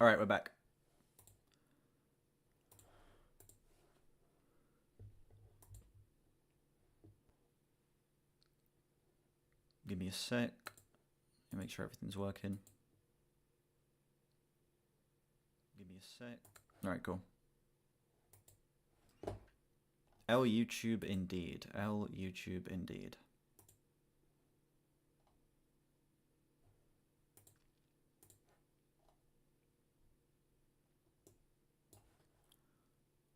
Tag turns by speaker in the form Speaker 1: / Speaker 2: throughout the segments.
Speaker 1: Alright, we're back. Give me a sec. Make sure everything's working. Give me a sec. Alright, cool. L YouTube indeed. L YouTube indeed.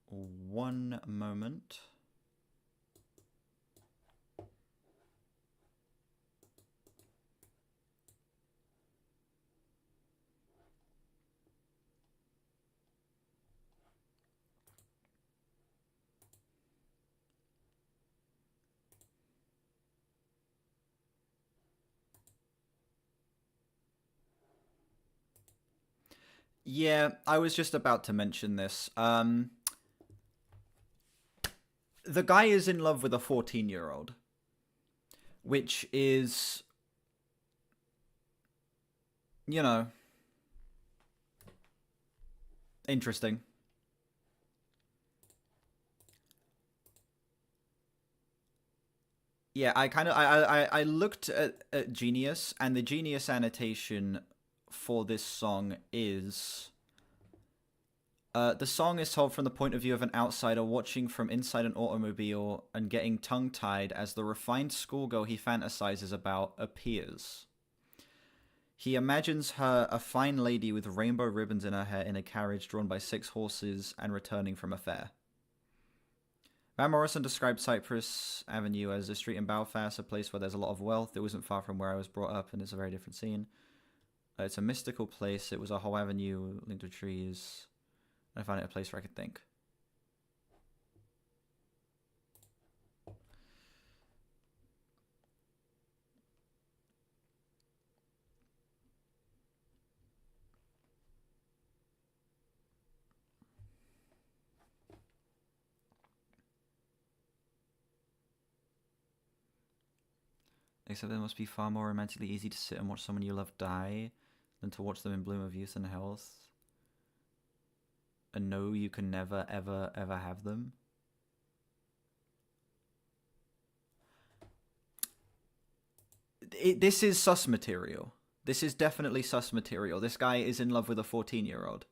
Speaker 1: One moment. Yeah, I was just about to mention this. The guy is in love with a 14-year-old, which is, you know, interesting. Yeah, I looked at Genius, and the Genius annotation for this song is the song is told from the point of view of an outsider watching from inside an automobile and getting tongue-tied as the refined schoolgirl he fantasizes about appears. He imagines her a fine lady with rainbow ribbons in her hair in a carriage drawn by 6 horses and returning from a fair. Van Morrison described Cypress Avenue as a street in Belfast, a place where there's a lot of wealth. It wasn't far from where I was brought up, and it's a very different scene. It's a mystical place. It was a whole avenue linked with trees. I found it a place where I could think. Except it must be far more romantically easy to sit and watch someone you love die than to watch them in bloom of youth and health. And know you can never, ever, ever have them. This is sus material. This is definitely sus material. This guy is in love with a 14-year-old.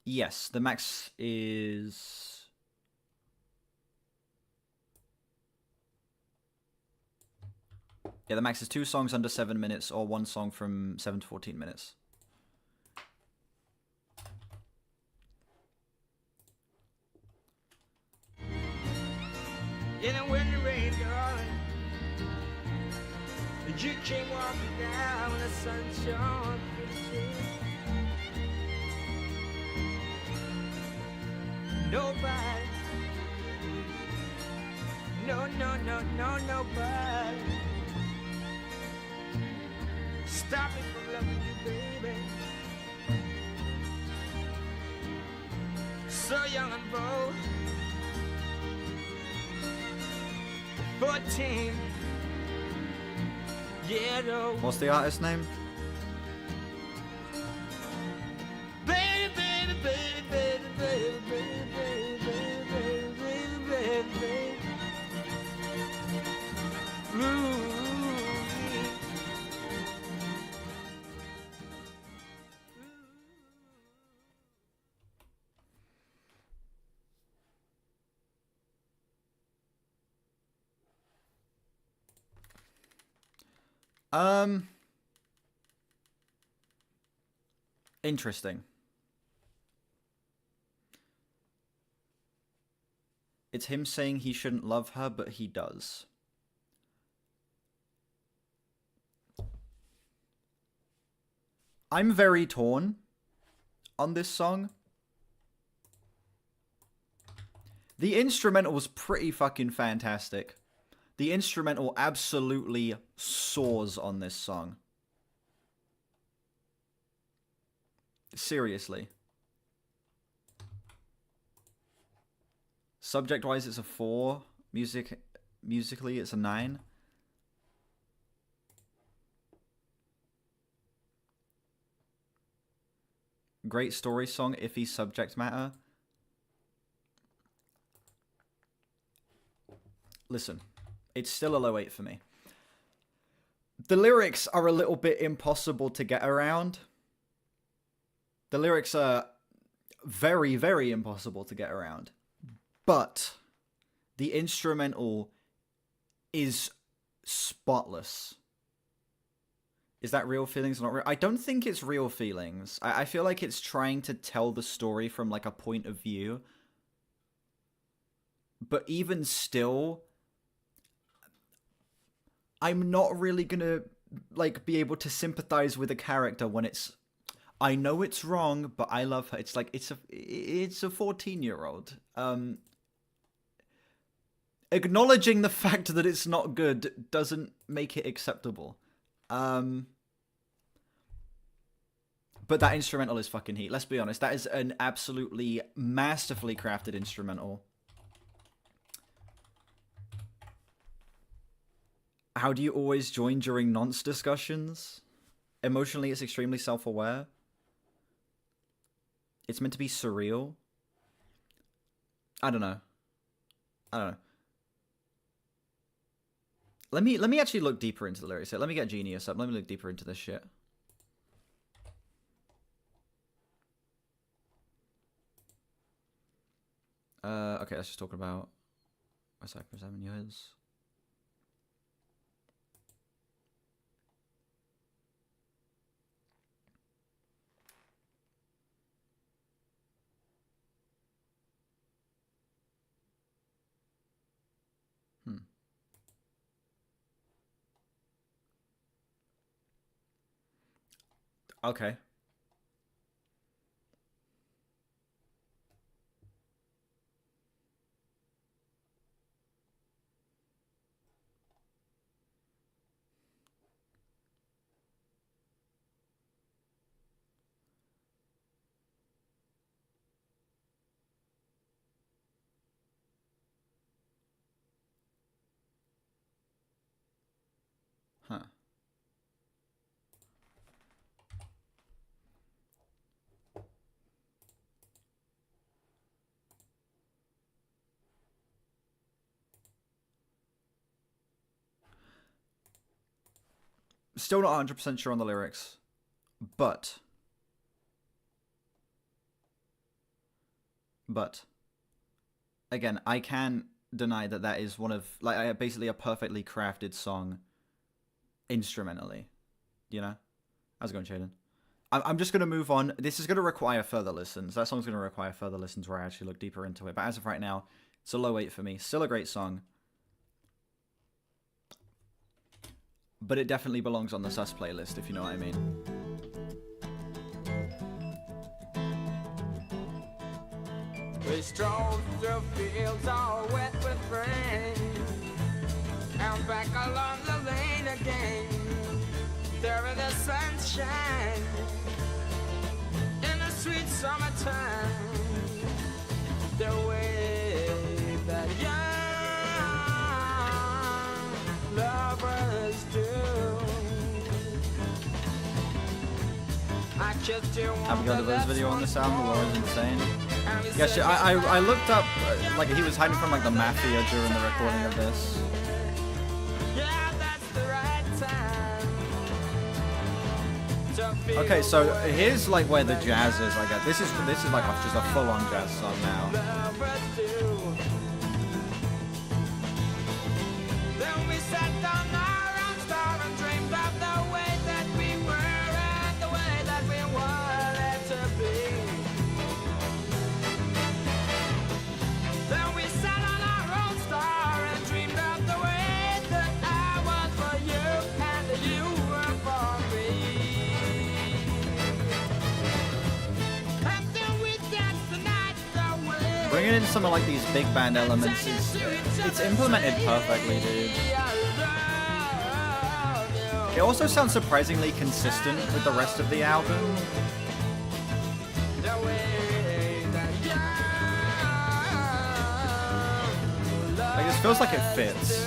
Speaker 1: Yes, the max is... Yeah, the max is 2 songs under 7 minutes or 1 song from 7 to 14 minutes.
Speaker 2: You know when the rain darling, you came walking down the sunshine. Nobody, no, nobody. Stop me from loving you, baby. So young and bold, 14 years old.
Speaker 1: What's the artist name?
Speaker 2: Baby, baby, baby, baby, baby, baby, baby, baby, baby, baby, baby. Ooh.
Speaker 1: Interesting. It's him saying he shouldn't love her, but he does. I'm very torn on this song. The instrumental was pretty fucking fantastic. The instrumental absolutely soars on this song. Seriously. Subject-wise, it's a 4. Musically, it's a 9. Great story song, iffy subject matter. Listen, it's still a low 8 for me. The lyrics are a little bit impossible to get around. The lyrics are very, very impossible to get around. But the instrumental is spotless. Is that Real Feelings or not real? I don't think it's Real Feelings. I feel like it's trying to tell the story from like a point of view. But even still, I'm not really gonna like be able to sympathize with a character when it's, I know it's wrong, but I love her. It's like it's a 14-year-old. Acknowledging the fact that it's not good doesn't make it acceptable. But that instrumental is fucking heat. Let's be honest. That is an absolutely masterfully crafted instrumental. How do you always join during nonce discussions? Emotionally, it's extremely self-aware. It's meant to be surreal. I don't know. Let me actually look deeper into the lyrics. Let me get Genius up. Let me look deeper into this shit. Okay, let's just talk about Cypress Avenues. Okay. Huh. Still not 100% sure on the lyrics, but again, I can't deny that that is one of like basically a perfectly crafted song instrumentally. You know, how's it going, Shaden? I'm just gonna move on. This is gonna require further listens. That song's gonna require further listens where I actually look deeper into it. But as of right now, it's a low 8 for me. Still a great song. But it definitely belongs on the Sus playlist, if you know what I mean.
Speaker 2: We strolled through fields all wet with rain, and back along the lane again. There in the sunshine, in the sweet summertime, the way that young lovers do. I kissed you on
Speaker 1: Abigail DeVoe's video on this album, the lore is insane. Yeah, shit, I looked up, like, he was hiding from, like, the mafia during the recording of this.
Speaker 2: Yeah, that's the right time to feel.
Speaker 1: Okay, so here's, like, where the jazz is, I guess. This is like, just a full-on jazz song now.
Speaker 2: Lovers do. Then we sat down our own star and dreamed of the way that we were and the way that we wanted to be. Then we sat on our own star and dreamed of the way that I was for you and you were for me. And then we danced the night away.
Speaker 1: Bringing in some of, like, these big band elements is, it's implemented perfectly, dude. It also sounds surprisingly consistent with the rest of the album. Like, this feels like it fits.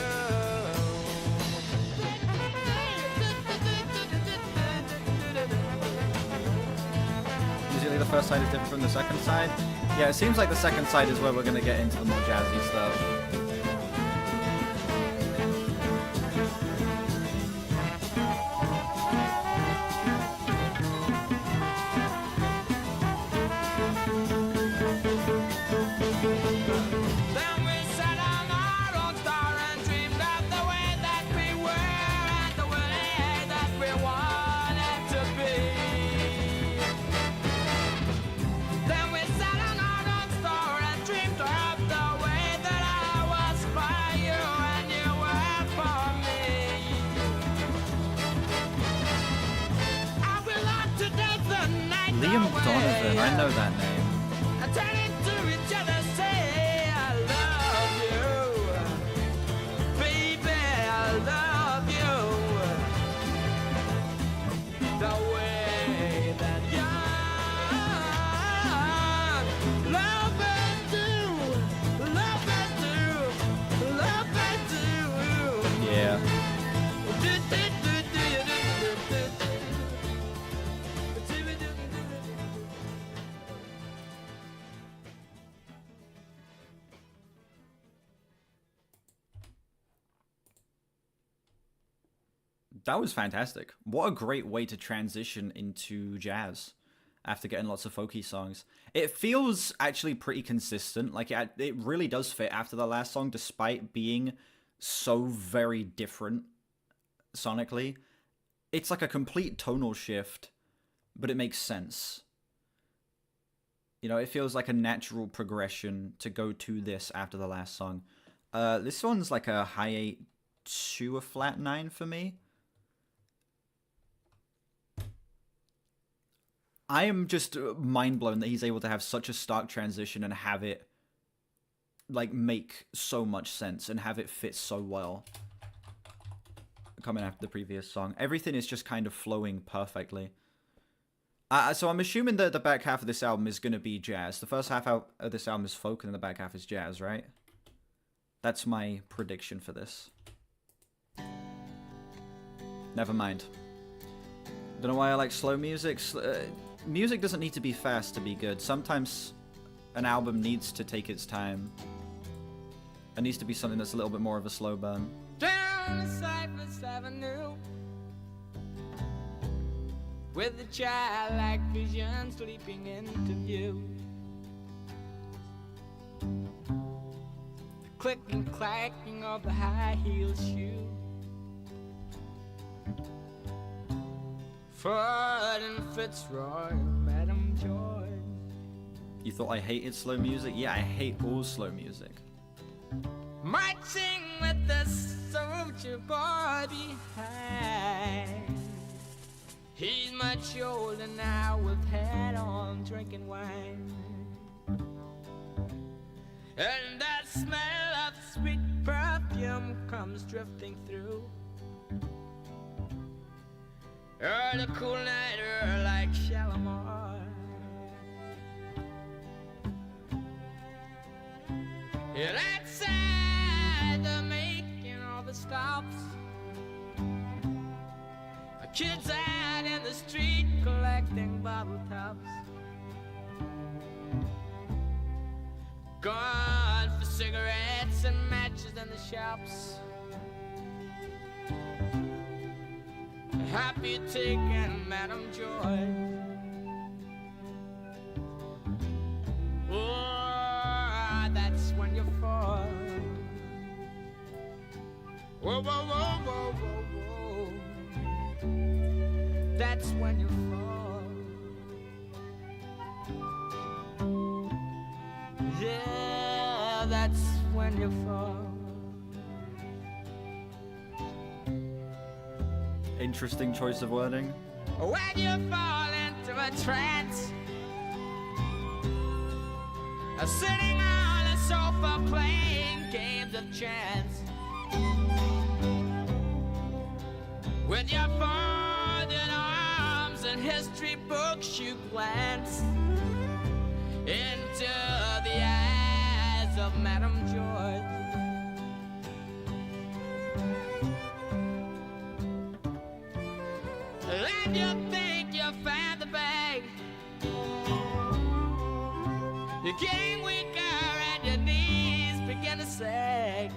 Speaker 1: Usually the first side is different from the second side. Yeah, it seems like the second side is where we're gonna get into the more jazzy stuff.
Speaker 2: Then we sat on our own star and dreamed of the way that we were and the way that we wanted to be. Then we sat on our own star and dreamed of the way that I was for you and you were for me. I will love to dance the night
Speaker 1: Liam
Speaker 2: away.
Speaker 1: Donovan, I know that name.
Speaker 2: And turn into each other, say I love you, baby, I love you. The way that young lovers do, lovers do, lovers do.
Speaker 1: Yeah. That was fantastic. What a great way to transition into jazz after getting lots of folky songs. It feels actually pretty consistent. Like, it really does fit after the last song, despite being so very different sonically. It's like a complete tonal shift, but it makes sense. You know, it feels like a natural progression to go to this after the last song. This one's like a high 8 to a flat 9 for me. I am just mind blown that he's able to have such a stark transition and have it like make so much sense and have it fit so well. Coming after the previous song, everything is just kind of flowing perfectly. So I'm assuming that the back half of this album is going to be jazz. The first half of this album is folk and the back half is jazz, right? That's my prediction for this. Never mind. Don't know why I like slow music. Music doesn't need to be fast to be good. Sometimes an album needs to take its time. It needs to be something that's a little bit more of a slow burn.
Speaker 2: Down the Cypress Avenue, with a childlike vision sleeping into view. The clicking, clacking of the high-heeled shoe. Ford and Fitzroy, Madam Joy.
Speaker 1: You thought I hated slow music? Yeah, I hate all slow music.
Speaker 2: Marching with the soldier boy behind. He's much older now with hat on, drinking wine. And that smell of sweet perfume comes drifting through. The cool night air like Shalimar. And outside they're making all the stops. Kids out in the street collecting bottle tops. Gone for cigarettes and matches in the shops. Happy taking Madam Joy. Oh, that's when you fall. Whoa, whoa, whoa, whoa, whoa, whoa. That's when you fall. Yeah, that's when you fall.
Speaker 1: Interesting choice of wording.
Speaker 2: When you fall into a trance, sitting on a sofa playing games of chance, with your folded arms and history books you glance into the eyes of Madam George. And you think you found the bag You're getting weaker and your knees begin to sag.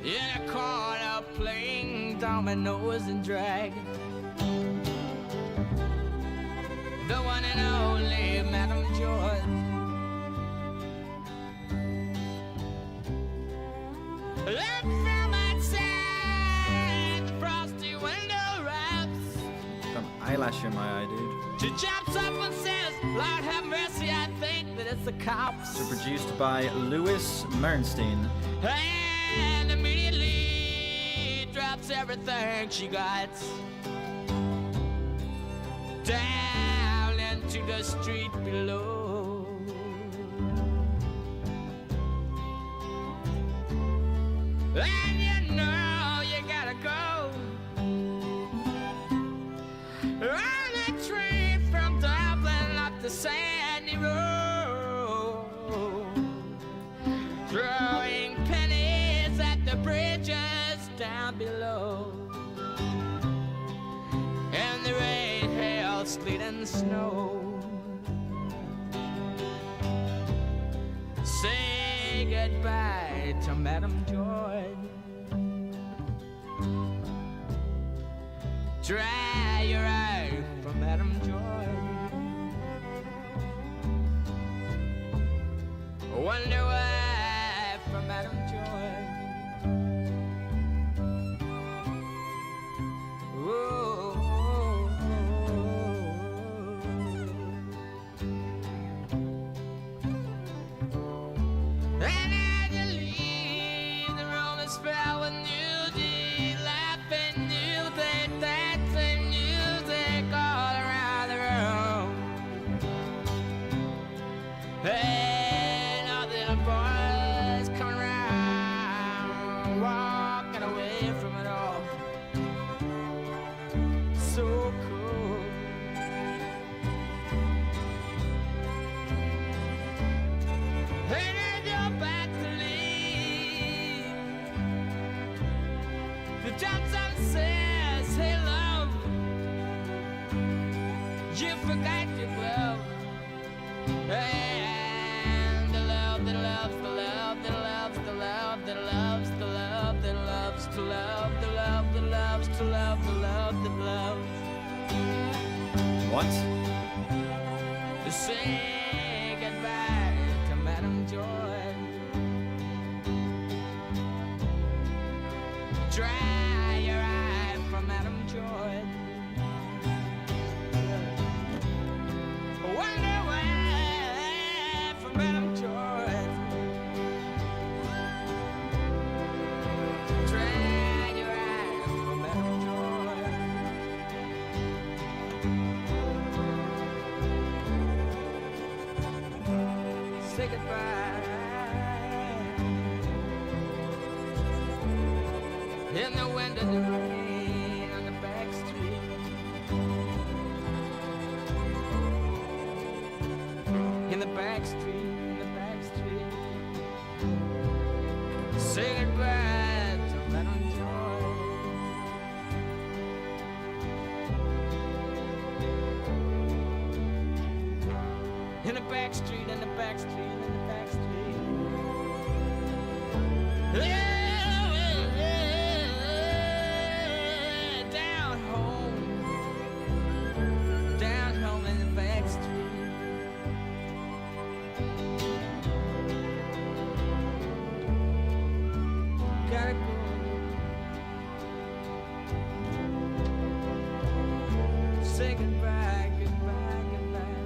Speaker 2: In a corner playing dominoes and drag. The one and only Madam George. Up from outside the frosty window wraps.
Speaker 1: Got an eyelash in my eye, dude.
Speaker 2: She jumps up and says, Lord have mercy, I think that it's the cops.
Speaker 1: So produced by Louis Bernstein.
Speaker 2: And immediately drops everything she got down into the street below. And you know you gotta go on a train from Dublin up the sandy road, throwing pennies at the bridges down below. And the rain, hail, sleet, and snow. Say goodbye to Madam Joy. Dry your eye for Madam Joy. Wonder why for Madam Joy. Whoa. And as you leave, the Romans fell with music, laughing music, dancing music all around the room. And all the little boys coming around, walking away from it all. So cool. And as you're back to leave, the jumps up and says, hey love, you forgot your glove. And the love that loves, the love that loves, the love that loves, the love that loves, to love, the love that loves, to love, the love that loves.
Speaker 1: What?
Speaker 2: To say goodbye to Madam Joy. Dry your eye for Madam Joy. Wonder why for Madam Joy. Dry your eye for Madam Joy. Say goodbye. In the wind and the rain on the back street. In the back street, in the back street. Say goodbye to Madam Joy. In the back street, in the back street, in the back street. Down home in the back street. Gotta go. Say goodbye, goodbye, goodbye.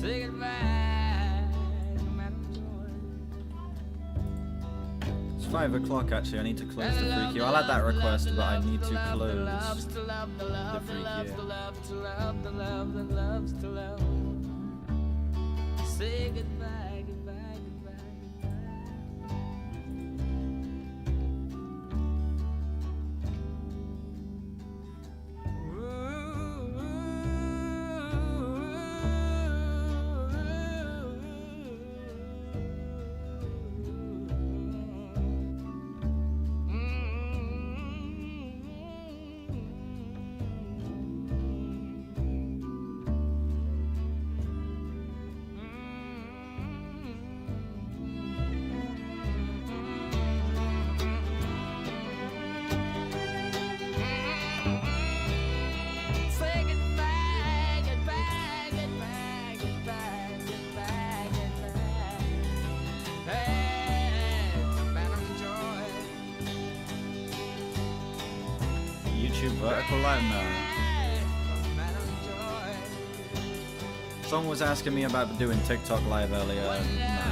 Speaker 2: Say goodbye to Madam Joy.
Speaker 1: It's 5 o'clock actually. I need to close the freaky. I'll add that request, but I need to close the freaky.
Speaker 2: Say goodbye, goodbye, goodbye, goodbye. Ooh.
Speaker 1: Vertical live? No. Someone was asking me about doing TikTok live earlier. No.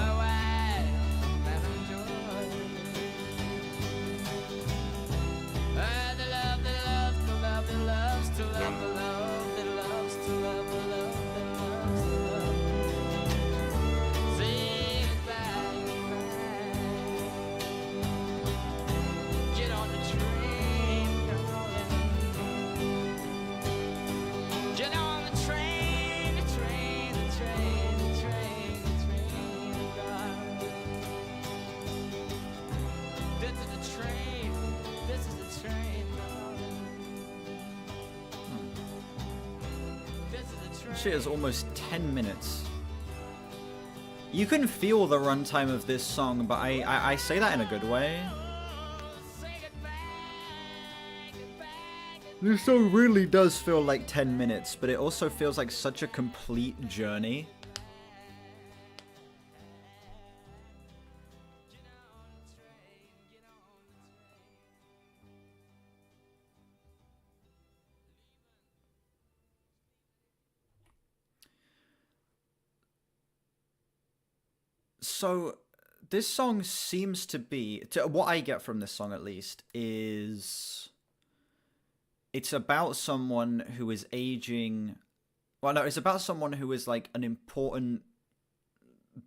Speaker 1: Shit is almost 10 minutes. You can feel the runtime of this song, but I say that in a good way. This song really does feel like 10 minutes, but it also feels like such a complete journey. So, this song seems to be, what I get from this song at least, is it's about someone who is aging. Well, no, it's about someone who is like an important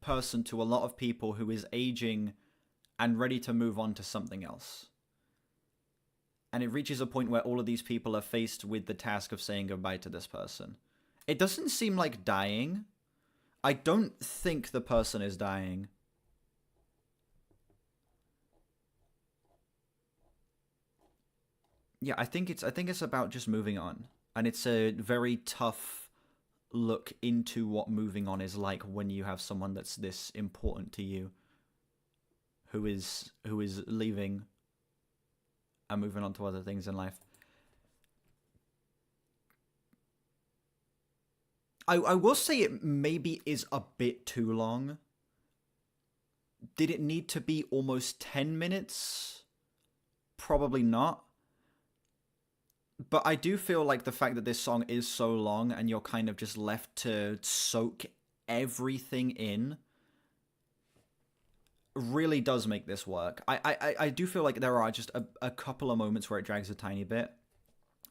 Speaker 1: person to a lot of people who is aging and ready to move on to something else. And it reaches a point where all of these people are faced with the task of saying goodbye to this person. It doesn't seem like dying. I don't think the person is dying. Yeah, I think it's about just moving on. And it's a very tough look into what moving on is like when you have someone that's this important to you who is leaving and moving on to other things in life. I will say it maybe is a bit too long. Did it need to be almost 10 minutes? Probably not. But I do feel like the fact that this song is so long and you're kind of just left to soak everything in really does make this work. I do feel like there are just a couple of moments where it drags a tiny bit.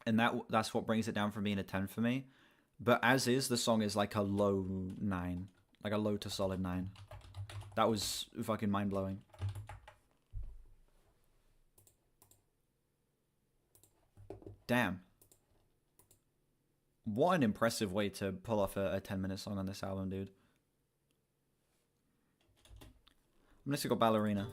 Speaker 1: And that's what brings it down from being a 10 for me. But as is, the song is like a low 9. Like a low to solid 9. That was fucking mind-blowing. Damn. What an impressive way to pull off a 10-minute song on this album, dude. I'm gonna go Ballerina.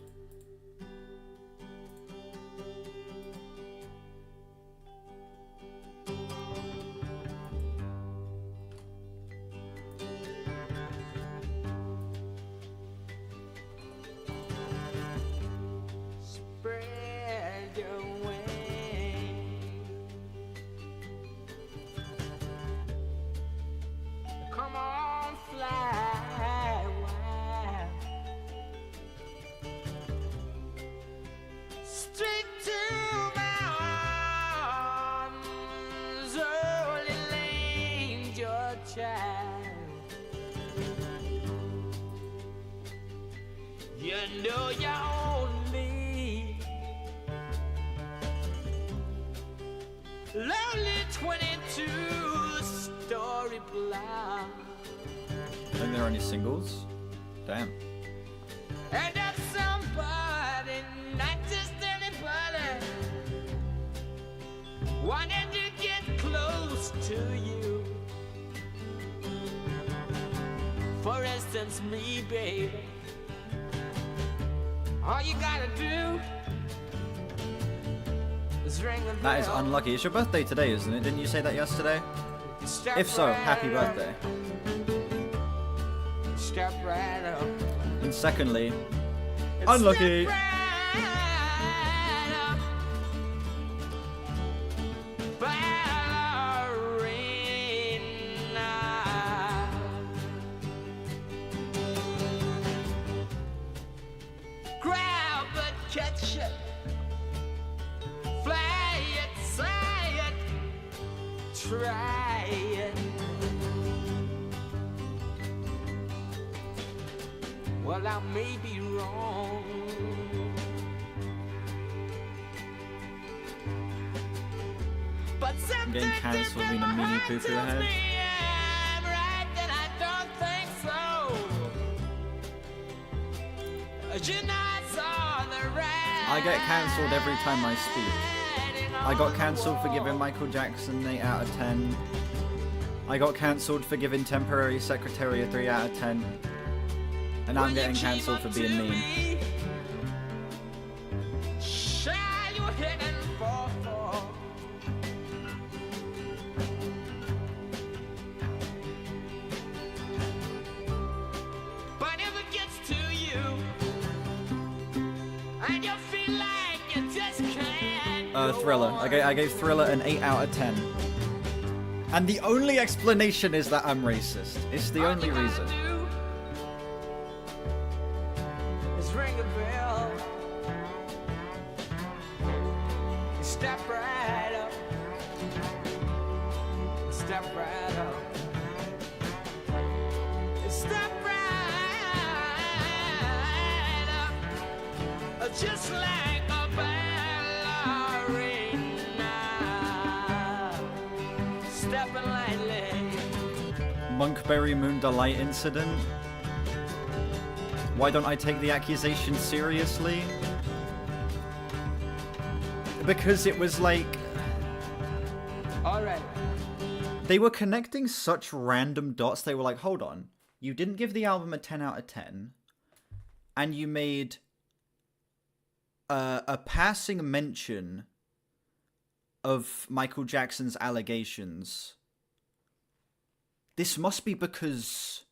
Speaker 1: Singles? Damn.
Speaker 2: And that's somebody, not just anybody, wanted to get close to you. For instance, me, baby. All you gotta do is ring the bell.
Speaker 1: That is unlucky. It's your birthday today, isn't it? Didn't you say that yesterday? If so, happy birthday.
Speaker 2: Step right up.
Speaker 1: And secondly, unlucky.
Speaker 2: Right up. Ballerina. Grab it, catch it, fly it, say it, try. Well, I may be wrong, but
Speaker 1: I'm getting cancelled being a mini poo-poo head.
Speaker 2: right, then I don't think so. You know, I saw the right.
Speaker 1: I get cancelled every time I speak. I got cancelled for giving Michael Jackson an 8 out of 10. I got cancelled for giving Temporary Secretary a 3 out of 10. And I'm getting cancelled for being mean.
Speaker 2: But if it gets to you, and you feel like you just can't
Speaker 1: Thriller. I gave Thriller an 8 out of 10. And the only explanation is that I'm racist. It's the only reason.
Speaker 2: Ring a bell. Step right up. Step right up. Step right up. Just like a ballerina. Stepping lightly.
Speaker 1: Monkberry Moon Delight incident. Why don't I take the accusation seriously? Because it was like...
Speaker 2: Alright.
Speaker 1: They were connecting such random dots. They were like, hold on. You didn't give the album a 10 out of 10. And you made a passing mention of Michael Jackson's allegations. This must be because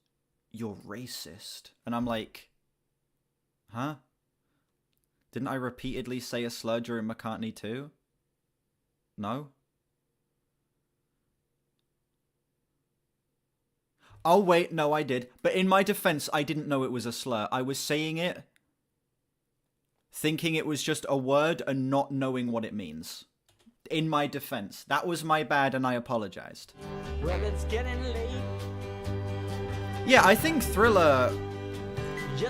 Speaker 1: you're racist. And I'm like... Huh? Didn't I repeatedly say a slur during McCartney 2? No? Oh wait, no I did. But in my defense, I didn't know it was a slur. I was saying it, thinking it was just a word and not knowing what it means. In my defense. That was my bad and I apologized.
Speaker 2: Well, it's getting late.
Speaker 1: Yeah, I think Thriller...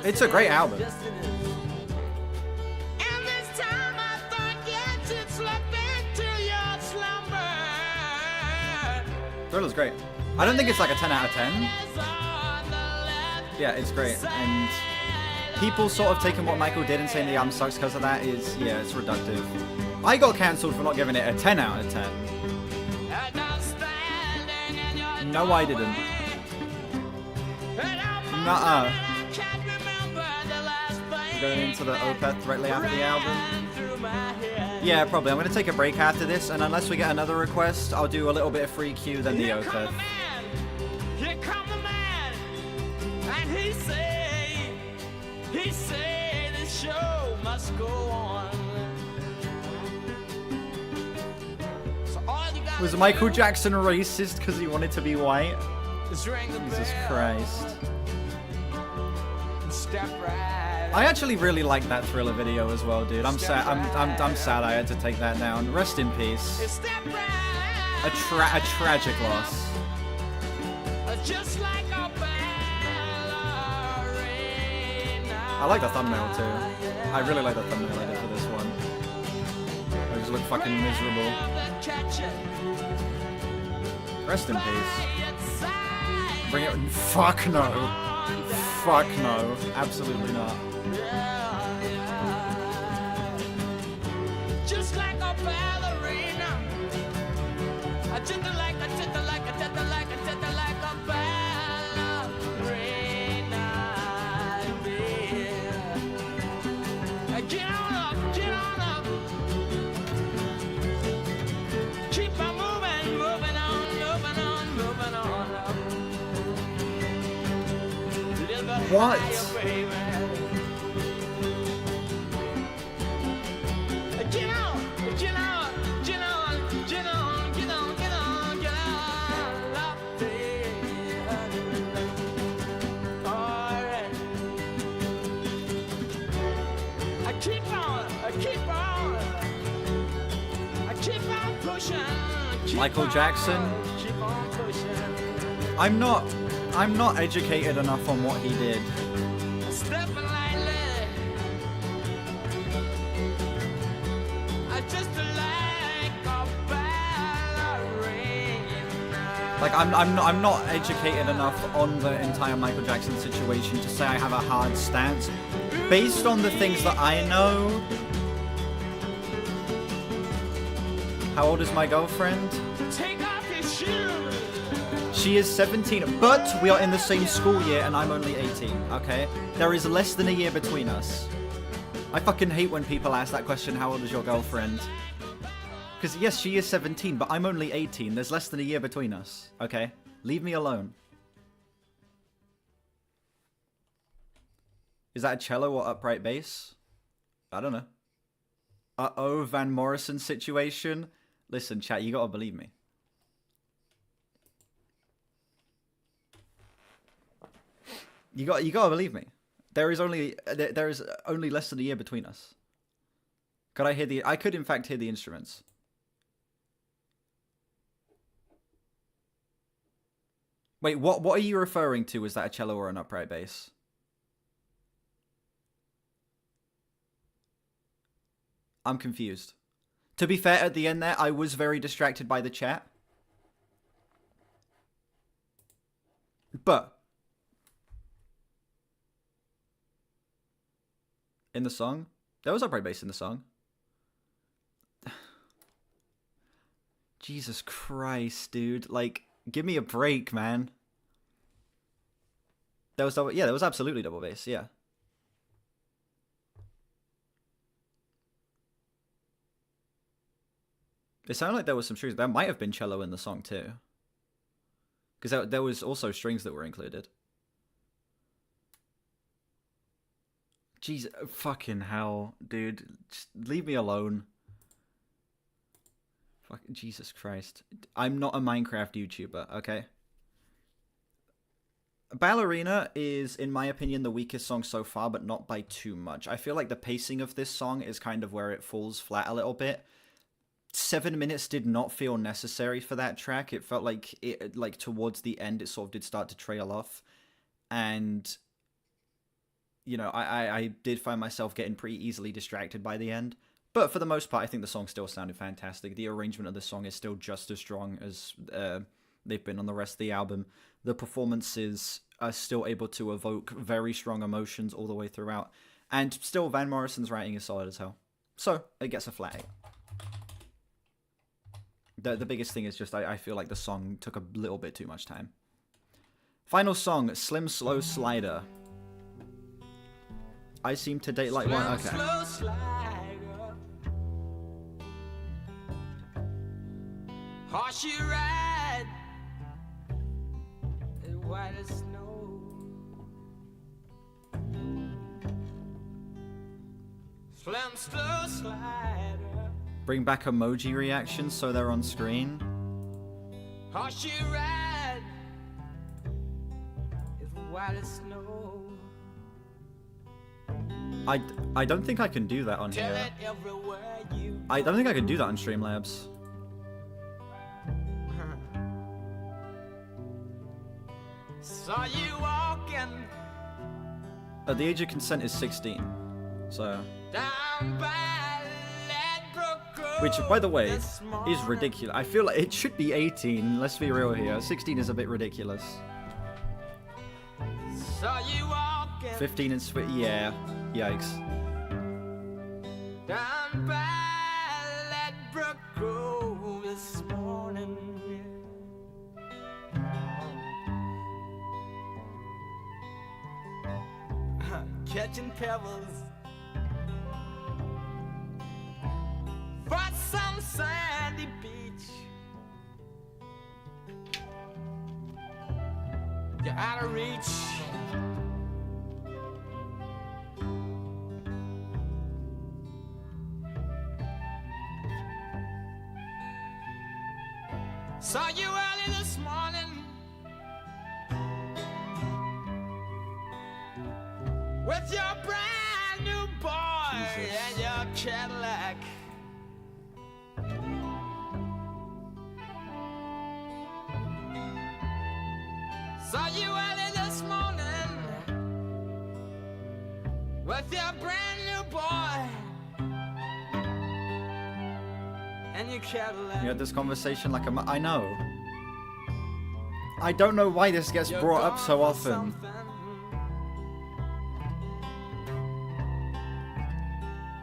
Speaker 1: It's a great album.
Speaker 2: And this time I thought you should slip into your slumber.
Speaker 1: Thriller's great. I don't think it's like a 10 out of 10. Yeah, it's great. And people sort of taking what Michael did and saying the album sucks because of that is, yeah, it's reductive. I got cancelled for not giving it a 10 out of 10. No, I didn't. Nuh-uh. Going into the Opeth directly after the album. Yeah, probably. I'm going to take a break after this, and unless we get another request, I'll do a little bit of free Q, then the Opeth.
Speaker 2: Here come the man, and he say this show must go on. So all you gotta
Speaker 1: Was Michael Jackson racist because he wanted to be white?
Speaker 2: is ring the
Speaker 1: Jesus
Speaker 2: bell
Speaker 1: Christ.
Speaker 2: and step right.
Speaker 1: I actually really like that Thriller video as well, dude. I'm sad. I'm sad I had to take that down. Rest in peace.
Speaker 2: Step right.
Speaker 1: A tragic loss.
Speaker 2: Just like a ballerina.
Speaker 1: I like the thumbnail too. I really like the thumbnail I did for this one. I just look fucking miserable. Rest in peace. Bring it. Fuck no. Fuck no. Absolutely not.
Speaker 2: Just like a ballerina. I just like a ballerina. Yeah. Get on up. Keep on moving on up. Little bit
Speaker 1: What?
Speaker 2: higher, baby. I keep on pushing.
Speaker 1: Michael Jackson.
Speaker 2: Keep on pushing.
Speaker 1: I'm not educated enough on what he did.
Speaker 2: Stepping lightly. I just like a ballerina.
Speaker 1: Like I'm not educated enough on the entire Michael Jackson situation to say I have a hard stance. Based on the things that I know. How old is my girlfriend?
Speaker 2: Take off your shoes.
Speaker 1: She is 17, but we are in the same school year and I'm only 18, okay? There is less than a year between us. I fucking hate when people ask that question, how old is your girlfriend? Because yes, she is 17, but I'm only 18. There's less than a year between us, okay? Leave me alone. Is that a cello or upright bass? I don't know. Uh-oh, Van Morrison situation. Listen, chat, you gotta believe me. You gotta believe me. There is only less than a year between us. Could I hear the? I could in fact hear the instruments. Wait, what are you referring to? Is that a cello or an upright bass? I'm confused. To be fair, at the end there, I was very distracted by the chat. But in the song, there was upright bass in the song. Jesus Christ, dude. Like, give me a break, man. There was double, yeah, there was absolutely double bass, yeah. It sounded like there was some strings. There might have been cello in the song too. Because there was also strings that were included. Jeez, fucking hell, dude. Just leave me alone. Fuck, Jesus Christ. I'm not a Minecraft YouTuber, okay? Ballerina is, in my opinion, the weakest song so far, but not by too much. I feel like the pacing of this song is kind of where it falls flat a little bit. 7 minutes did not feel necessary for that track. It felt like towards the end, it sort of did start to trail off. And, you know, I did find myself getting pretty easily distracted by the end. But for the most part, I think the song still sounded fantastic. The arrangement of the song is still just as strong as they've been on the rest of the album. The performances are still able to evoke very strong emotions all the way throughout. And still, Van Morrison's writing is solid as hell. So, it gets a flat 8. The biggest thing is just I feel like the song took a little bit too much time. Final song, Slim Slow Slider. I seem to date like one. Okay.
Speaker 2: Slow slider. Horse you ride, and white as snow. Slim slow slider.
Speaker 1: Bring back emoji reactions so they're on screen.
Speaker 2: Horse you ride, is white as snow.
Speaker 1: I don't think I can do that on
Speaker 2: Tell
Speaker 1: here.
Speaker 2: it everywhere you
Speaker 1: I don't think I can do that on Streamlabs.
Speaker 2: saw you walking
Speaker 1: The age of consent is 16. So,
Speaker 2: down by Ladbroke.
Speaker 1: which, by the way, is ridiculous. I feel like it should be 18. Let's be real here. 16 is a bit ridiculous.
Speaker 2: Saw you walking
Speaker 1: 15 and yeah. Yikes.
Speaker 2: down by Ladbroke Grove this morning. Catching pebbles for some sandy beach. You're out of reach. Saw you early this morning with your brand new boy
Speaker 1: Jesus.
Speaker 2: and your Cadillac. Saw you early this morning with your brand new boy and your Cadillac.
Speaker 1: You had this conversation like I know. I don't know why this gets brought up so often.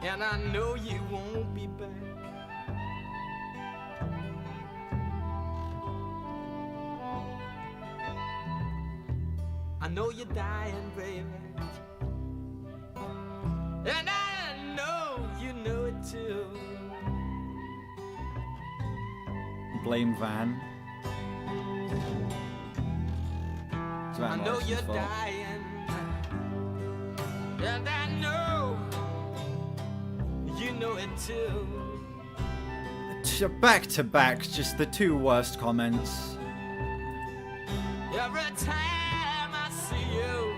Speaker 2: And I know you won't be back. I know you're dying, baby. And I know you know it too.
Speaker 1: Blame Van. It's Van
Speaker 2: I know
Speaker 1: Morrison's
Speaker 2: you're
Speaker 1: fault.
Speaker 2: dying. And I know you know it too.
Speaker 1: Back to back, just the two worst comments.
Speaker 2: Every time I see you,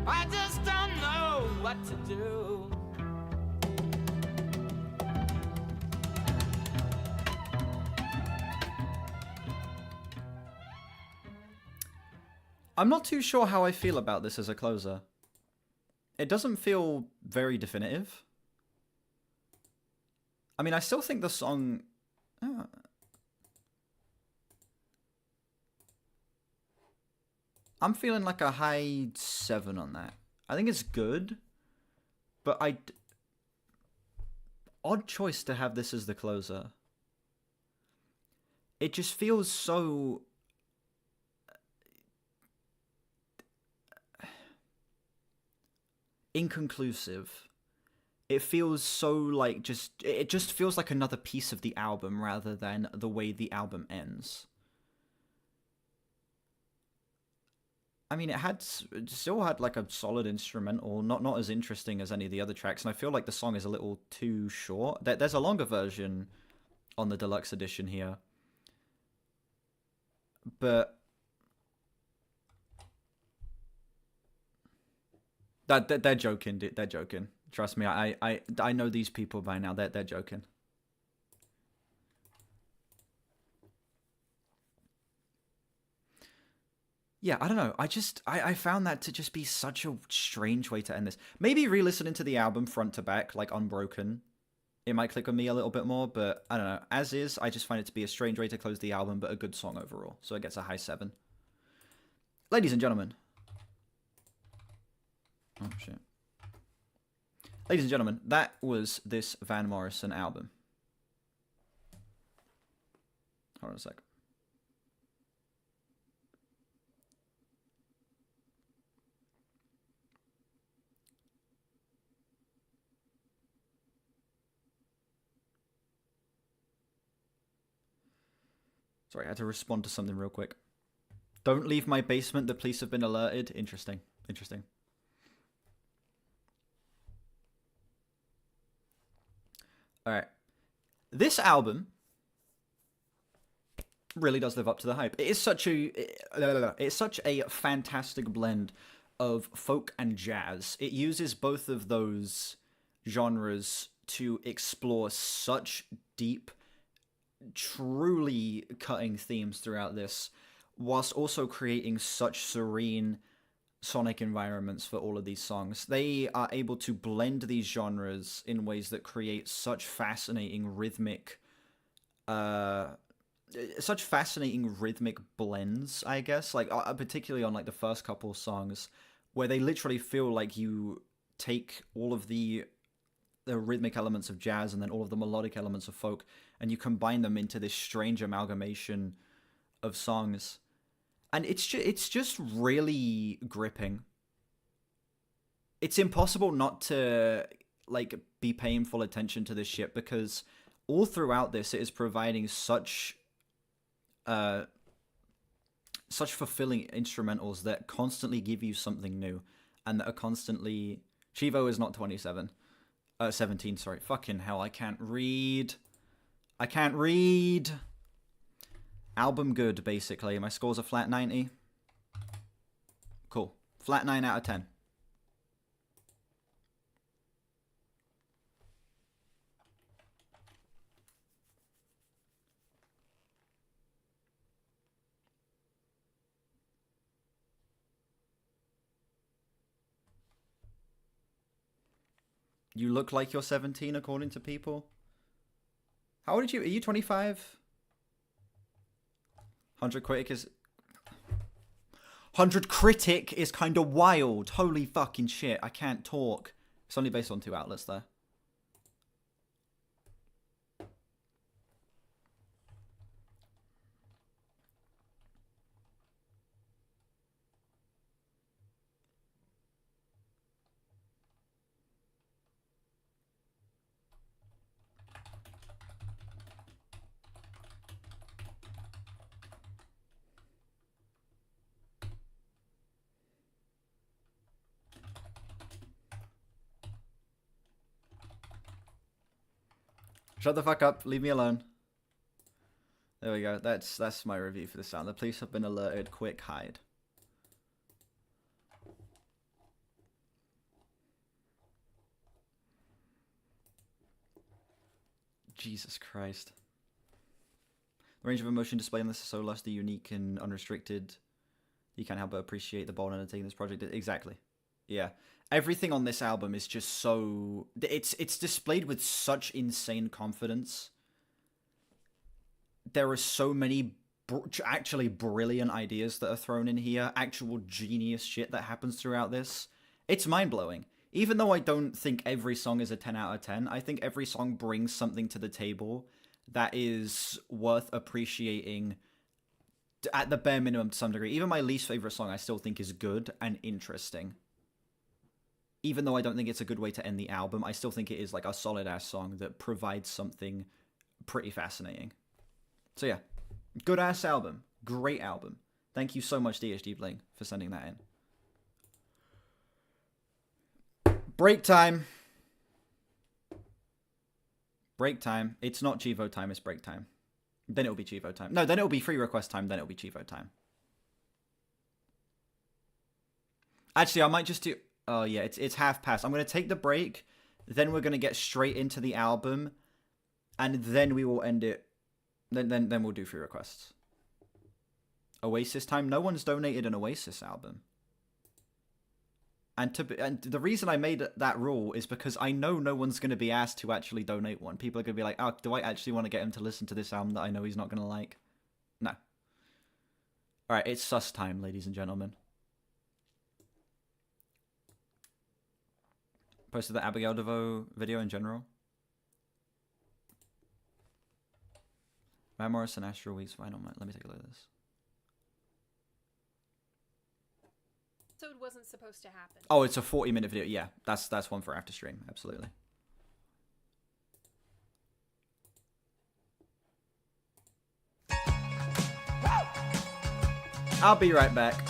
Speaker 2: I just don't know what to do.
Speaker 1: I'm not too sure how I feel about this as a closer. It doesn't feel very definitive. I mean, I still think the song... I'm feeling like a high 7 on that. I think it's good, but odd choice to have this as the closer. It just feels so... inconclusive. It feels so like it just feels like another piece of the album rather than the way the album ends. I mean, it still had like a solid instrumental, not as interesting as any of the other tracks, and I feel like the song is a little too short. There's a longer version on the deluxe edition here, but they're joking, dude. They're joking. Trust me, I know these people by now. They're joking. Yeah, I don't know. I found that to just be such a strange way to end this. Maybe re-listening to the album front to back, like unbroken, it might click with me a little bit more, but I don't know. As is, I just find it to be a strange way to close the album, but a good song overall. So it gets a high 7. Ladies and gentlemen. Oh, shit. Ladies and gentlemen, that was this Van Morrison album. Hold on a sec. Sorry, I had to respond to something real quick. Don't leave my basement, the police have been alerted. Interesting. Interesting. Alright. This album really does live up to the hype. It's such a fantastic blend of folk and jazz. It uses both of those genres to explore such deep, truly cutting themes throughout this, whilst also creating such serene sonic environments for all of these songs. They are able to blend these genres in ways that create such fascinating rhythmic blends, I guess, like particularly on like the first couple songs, where they literally feel like you take all of the rhythmic elements of jazz and then all of the melodic elements of folk, and you combine them into this strange amalgamation of songs. And it's just really gripping. It's impossible not to like be paying full attention to this shit, because all throughout this it is providing such fulfilling instrumentals that constantly give you something new, and that are constantly... Chivo is not 17, sorry. Fucking hell, I can't read. Album good, basically. My score's a flat 90. Cool. Flat 9 out of 10. You look like you're 17 according to people. How old are you? Are you 25? 100 critic is... 100 critic is kind of wild. Holy fucking shit. I can't talk. It's only based on 2 outlets there. Shut the fuck up. Leave me alone. There we go. That's my review for the sound. The police have been alerted. Quick hide. Jesus Christ. The range of emotion displayed in this is so lusty, unique, and unrestricted. You can't help but appreciate the bold undertaking this project. Exactly. Yeah. Everything on this album is just so... It's displayed with such insane confidence. There are so many actually brilliant ideas that are thrown in here. Actual genius shit that happens throughout this. It's mind-blowing. Even though I don't think every song is a 10 out of 10, I think every song brings something to the table that is worth appreciating at the bare minimum to some degree. Even my least favorite song I still think is good and interesting. Even though I don't think it's a good way to end the album, I still think it is like a solid-ass song that provides something pretty fascinating. So yeah, good-ass album. Great album. Thank you so much, DHD Bling, for sending that in. Break time. Break time. It's not Chivo time, it's break time. Then it'll be Chivo time. No, then it'll be free request time, then it'll be Chivo time. Actually, I might just do... Oh, yeah, it's half past. I'm going to take the break, then we're going to get straight into the album, and then we will end it. Then we'll do free requests. Oasis time. No one's donated an Oasis album. And the reason I made that rule is because I know no one's going to be asked to actually donate one. People are going to be like, oh, do I actually want to get him to listen to this album that I know he's not going to like? No. Alright, it's sus time, ladies and gentlemen. Posted the Abigail DeVoe video in general. Van Morrison, Astro Weeks, Vinyl Man. Let me take a look at this.
Speaker 3: So it wasn't supposed to happen.
Speaker 1: Oh, it's a 40-minute video. Yeah, that's one for after stream. Absolutely. I'll be right back.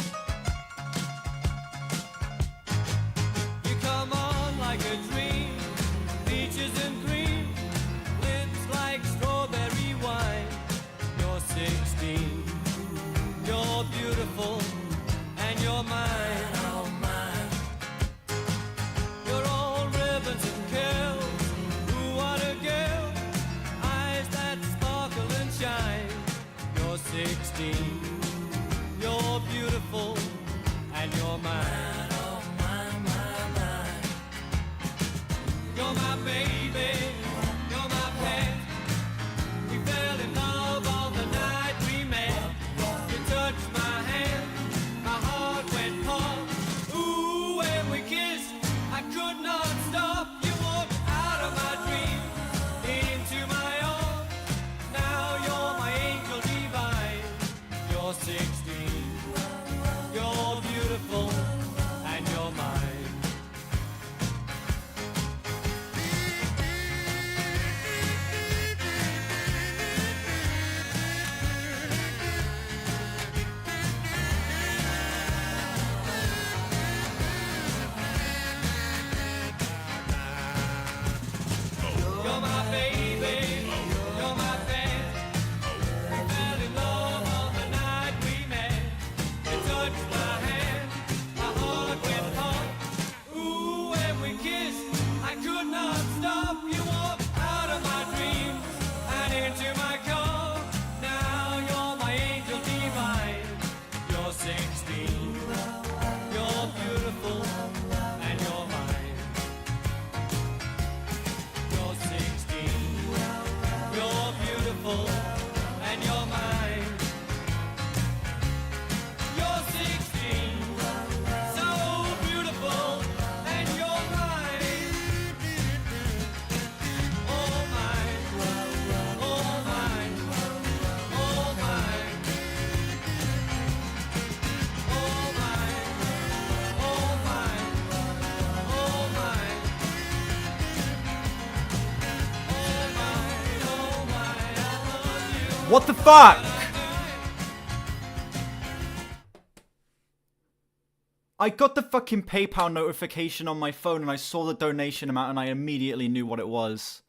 Speaker 2: You come on like a dream, peaches and cream, lips like strawberry wine. You're 16, you're beautiful, and you're mine. Oh, mine. You're all ribbons and curls. Ooh, what a girl. Eyes that sparkle and shine. You're 16, you're beautiful, and you're mine. Oh, mine, mine, mine. You're my baby, you're my pet. We fell in love on the night we met. You touched my hand, my heart went pop. Ooh, when we kissed, I could not stop. You walked out of my dreams, into my arms. Now you're my angel divine. You're 16, you're beautiful, and you're mine. You're 16, so beautiful, and you're mine. All mine, all mine, all mine. All mine, all mine, all mine. All mine, all mine, I love you.
Speaker 1: What the fuck? I got the fucking PayPal notification on my phone and I saw the donation amount and I immediately knew what it was.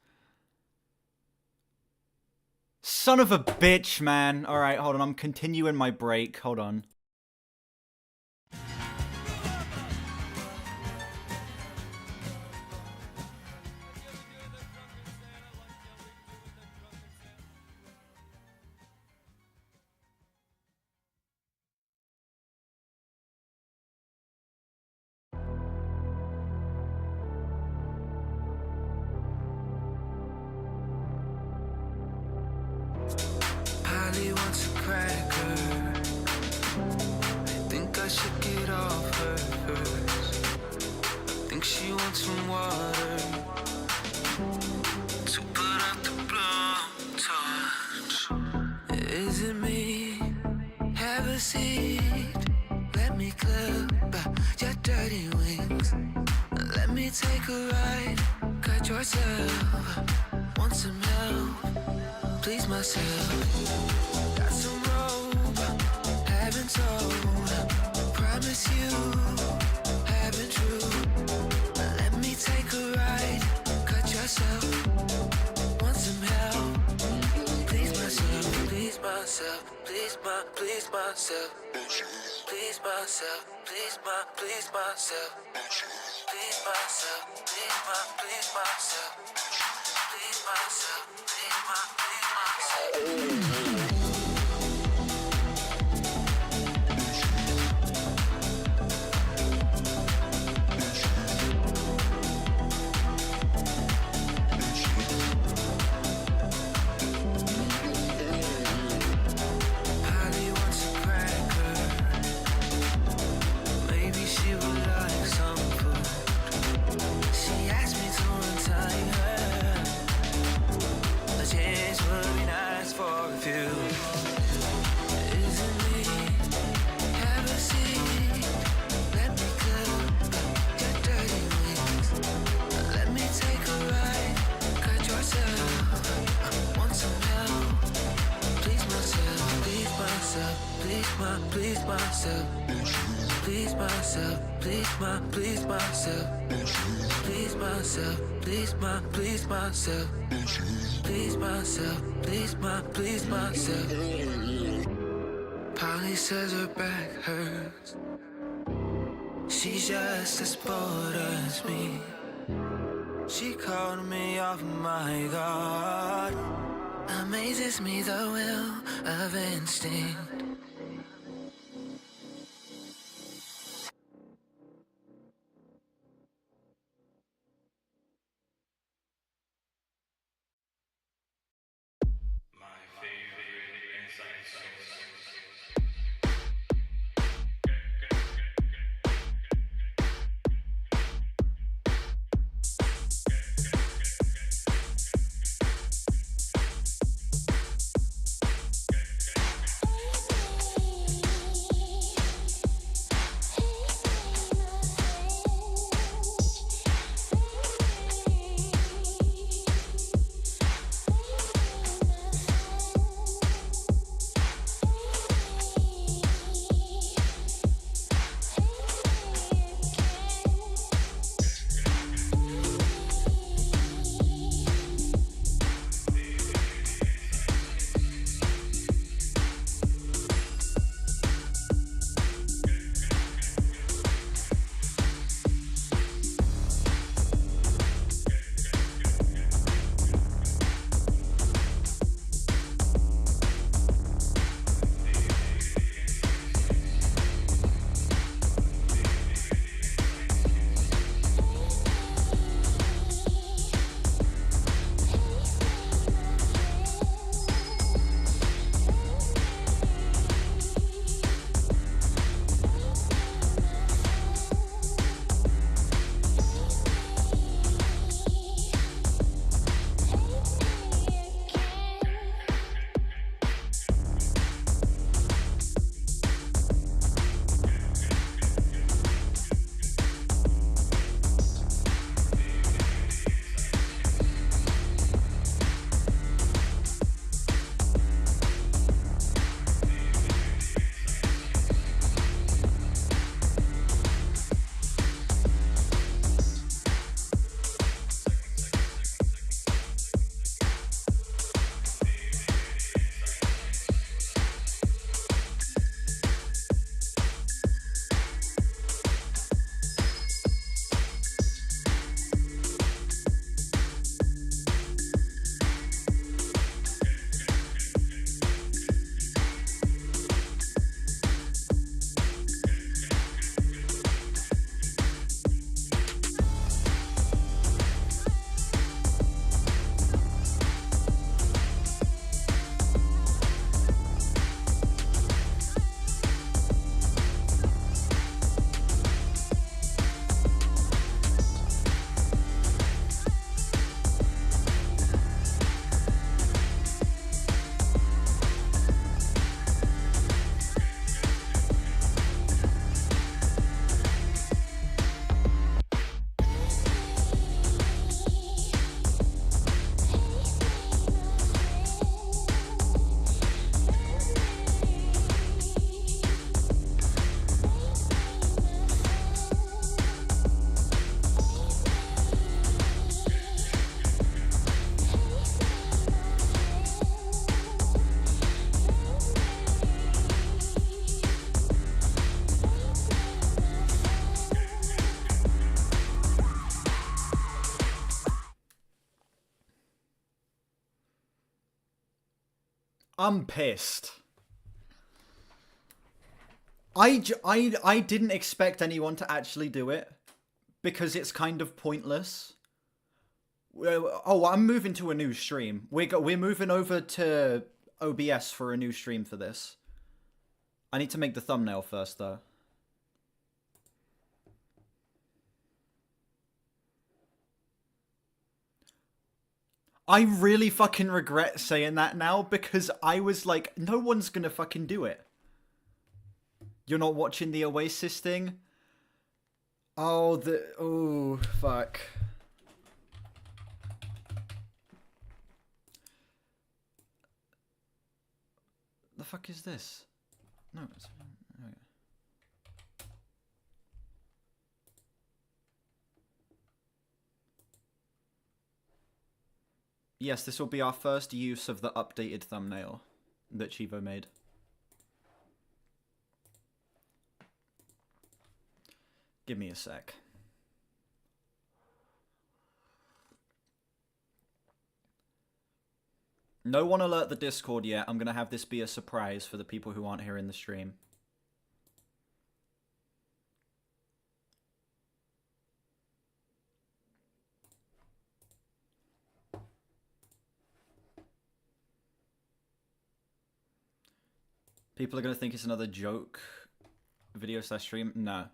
Speaker 1: Son of a bitch, man. Alright, hold on. I'm continuing my break. Hold on.
Speaker 4: Polly wants a cracker. I think I should get off her first. I think she wants some water to put out the blowtorch. Is it me? Have a seat. Let me clip your dirty wings. Let me take a ride. Cut yourself. Want some help? Please myself. Got some rope, haven't told. Promise you, haven't true. Let me take a ride. Cut yourself. Want some help? Please myself, please myself, please myself. Please myself, please myself. Please myself, please myself. Please myself, please myself. Polly wants a cracker. Maybe she would like some food. She asked me to untie her. A chance would be nice for a few. Isn't me? Have a seat. Let me clip your dirty wings. Let me take a ride. Cut yourself. Want some help? Please myself, please myself, please myself. Please myself, please myself. Please myself, please myself. Please myself, please myself. Polly says her back hurts. She's just as bored as me. She called me off my guard. Amazes me the will of instinct.
Speaker 1: I'm pissed. I didn't expect anyone to actually do it because it's kind of pointless. Oh, I'm moving to a new stream. We're moving over to OBS for a new stream for this. I need to make the thumbnail first, though. I really fucking regret saying that now because I was like, no one's gonna fucking do it. You're not watching the Oasis thing? Oh, fuck. The fuck is this? No, it's... Okay. Yes, this will be our first use of the updated thumbnail that Chivo made. Give me a sec. No one alert the Discord yet. I'm going to have this be a surprise for the people who aren't here in the stream. People are going to think it's another joke video / stream. No.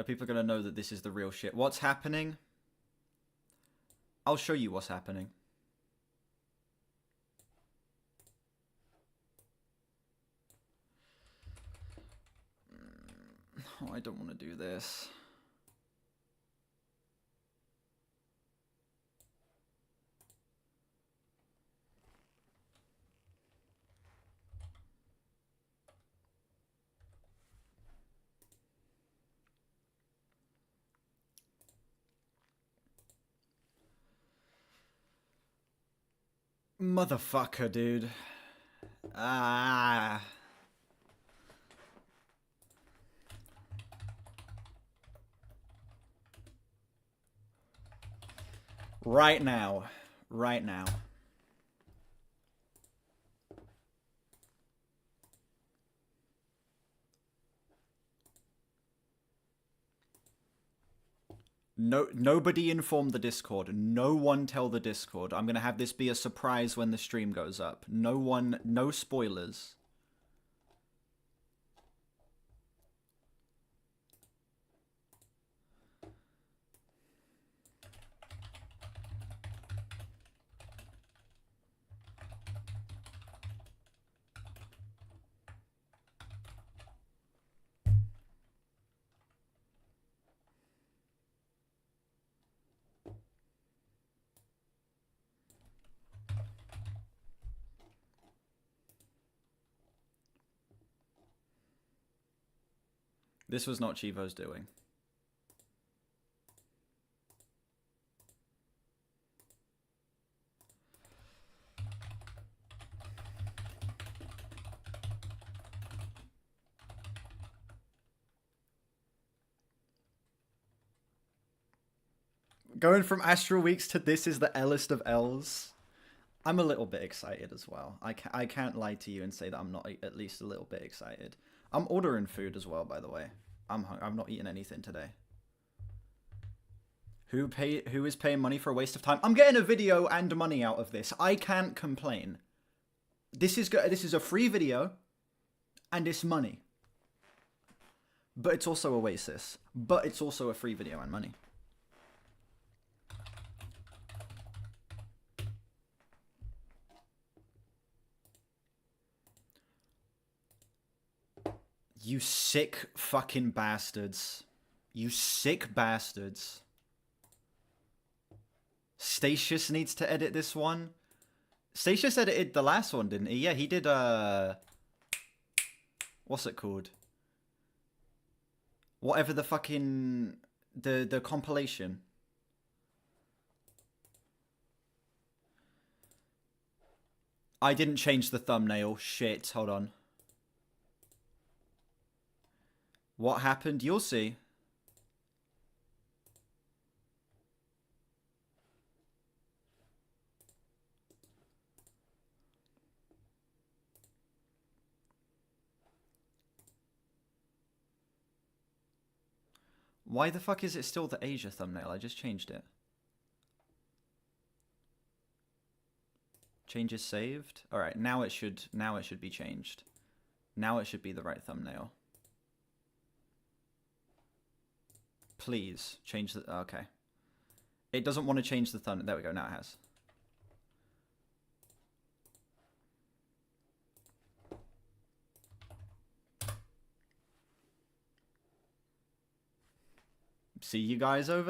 Speaker 1: People are going to know that this is the real shit. What's happening? I'll show you what's happening. Oh, I don't want to do this. Motherfucker, dude. Ah. Right now. Right now. No, nobody inform the Discord. No one tell the Discord. I'm gonna have this be a surprise when the stream goes up. No one, no spoilers. This was not Chivo's doing. Going from Astral Weeks to this is the List of L's. I'm a little bit excited as well. I can't lie to you and say that I'm not at least a little bit excited. I'm ordering food as well, by the way. I'm not eating anything today. Who is paying money for a waste of time? I'm getting a video and money out of this. I can't complain. This is a free video, and it's money. But it's also Oasis. But it's also a free video and money. You sick fucking bastards. You sick bastards. Statius needs to edit this one. Statius edited the last one, didn't he? Yeah, he did, what's it called? Whatever the fucking... The compilation. I didn't change the thumbnail. Shit, hold on. What happened? You'll see. Why the fuck is it still the Asia thumbnail? I just changed it. Changes saved? Alright, now it should be changed. Now it should be the right thumbnail. Please change the okay. It doesn't want to change the thumbnail. There we go, now it has. See you guys over